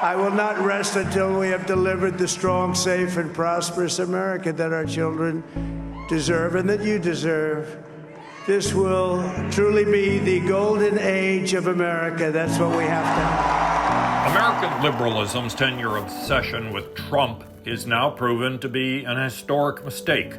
I will not rest until we have delivered the strong, safe, and prosperous America that our children deserve and that you deserve. This will truly be the golden age of America. That's what we have to have. American liberalism's 10-year obsession with Trump is now proven to be an historic mistake.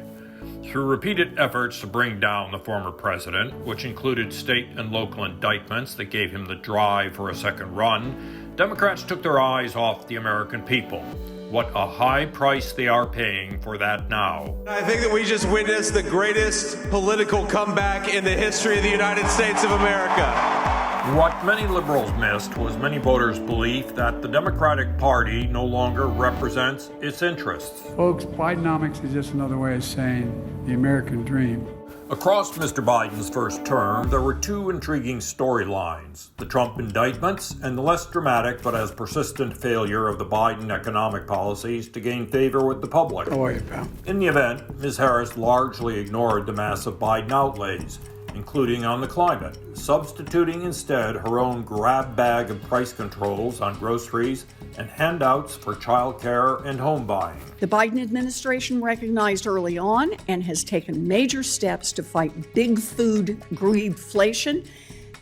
Through repeated efforts to bring down the former president, which included state and local indictments that gave him the drive for a second run, Democrats took their eyes off the American people. What a high price they are paying for that now. I think that we just witnessed the greatest political comeback in the history of the United States of America. What many liberals missed was many voters' belief that the Democratic Party no longer represents its interests. Folks, Bidenomics is just another way of saying the American dream. Across Mr. Biden's first term, there were two intriguing storylines: the Trump indictments and the less dramatic but as persistent failure of the Biden economic policies to gain favor with the public. How are you, pal? In the event, Ms. Harris largely ignored the massive Biden outlays, including on the climate, substituting instead her own grab bag of price controls on groceries and handouts for childcare and home buying. The Biden administration recognized early on and has taken major steps to fight big food greedflation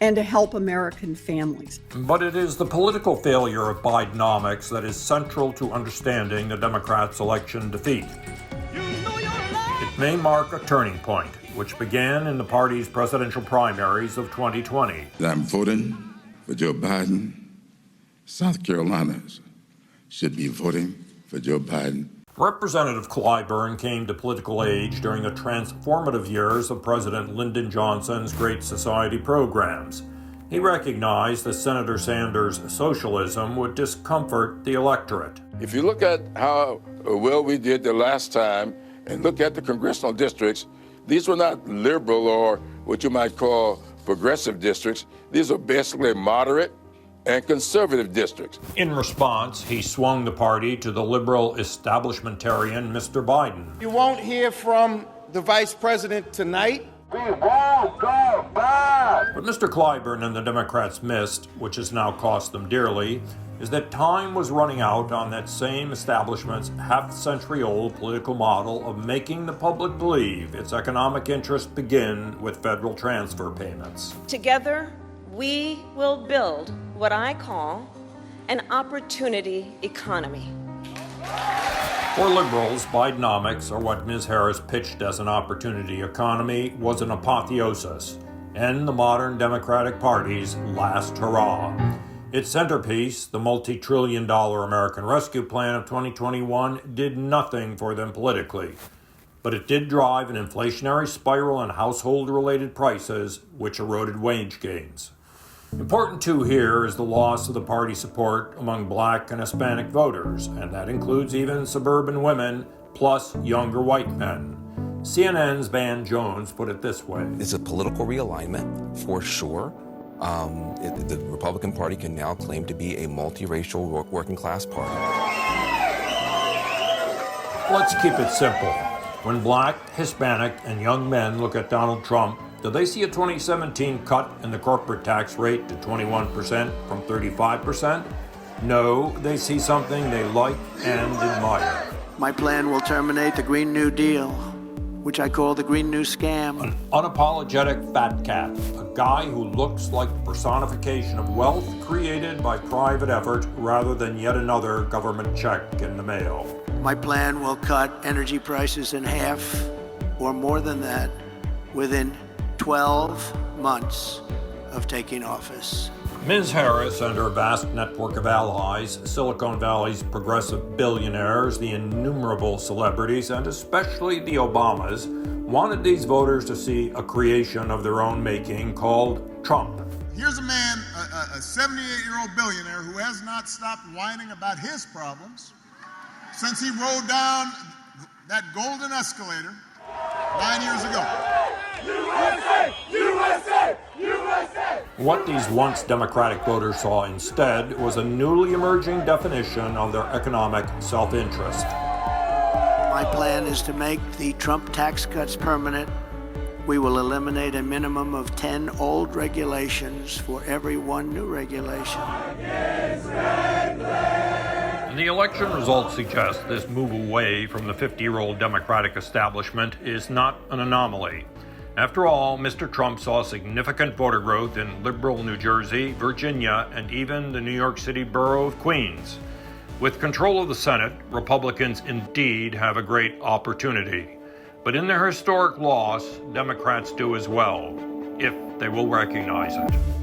and to help American families. But it is the political failure of Bidenomics that is central to understanding the Democrats' election defeat. It may mark a turning point, which began in the party's presidential primaries of 2020. I'm voting for Joe Biden. South Carolinas should be voting for Joe Biden. Representative Clyburn came to political age during the transformative years of President Lyndon Johnson's Great Society programs. He recognized that Senator Sanders' socialism would discomfort the electorate. If you look at how well we did the last time and look at the congressional districts, these were not liberal or what you might call progressive districts. These are basically moderate and conservative districts. In response, he swung the party to the liberal establishmentarian Mr. Biden. You won't hear from the vice president tonight. We won't go back. What Mr. Clyburn and the Democrats missed, which has now cost them dearly, is that time was running out on that same establishment's half-century-old political model of making the public believe its economic interests begin with federal transfer payments. Together, we will build what I call an opportunity economy. For liberals, Bidenomics, or what Ms. Harris pitched as an opportunity economy, was an apotheosis and the modern Democratic Party's last hurrah. Its centerpiece, the multi-trillion-dollar American Rescue Plan of 2021, did nothing for them politically. But it did drive an inflationary spiral in household-related prices, which eroded wage gains. Important too here is the loss of the party support among Black and Hispanic voters, and that includes even suburban women, plus younger white men. CNN's Van Jones put it this way. It's a political realignment, for sure. The Republican Party can now claim to be a multiracial working-class party. Let's keep it simple. When Black, Hispanic, and young men look at Donald Trump, do they see a 2017 cut in the corporate tax rate to 21% from 35%? No, they see something they like and admire. My plan will terminate the Green New Deal, which I call the Green New Scam. An unapologetic fat cat, a guy who looks like the personification of wealth created by private effort rather than yet another government check in the mail. My plan will cut energy prices in half, or more than that, within 12 months of taking office. Ms. Harris and her vast network of allies, Silicon Valley's progressive billionaires, the innumerable celebrities, and especially the Obamas, wanted these voters to see a creation of their own making called Trump. Here's a man, a 78-year-old billionaire who has not stopped whining about his problems since he rode down that golden escalator 9 years ago. USA! USA! USA! What these once Democratic voters saw instead was a newly emerging definition of their economic self-interest. My plan is to make the Trump tax cuts permanent. We will eliminate a minimum of 10 old regulations for every one new regulation. And the election results suggest this move away from the 50-year-old Democratic establishment is not an anomaly. After all, Mr. Trump saw significant voter growth in liberal New Jersey, Virginia, and even the New York City borough of Queens. With control of the Senate, Republicans indeed have a great opportunity. But in their historic loss, Democrats do as well, if they will recognize it.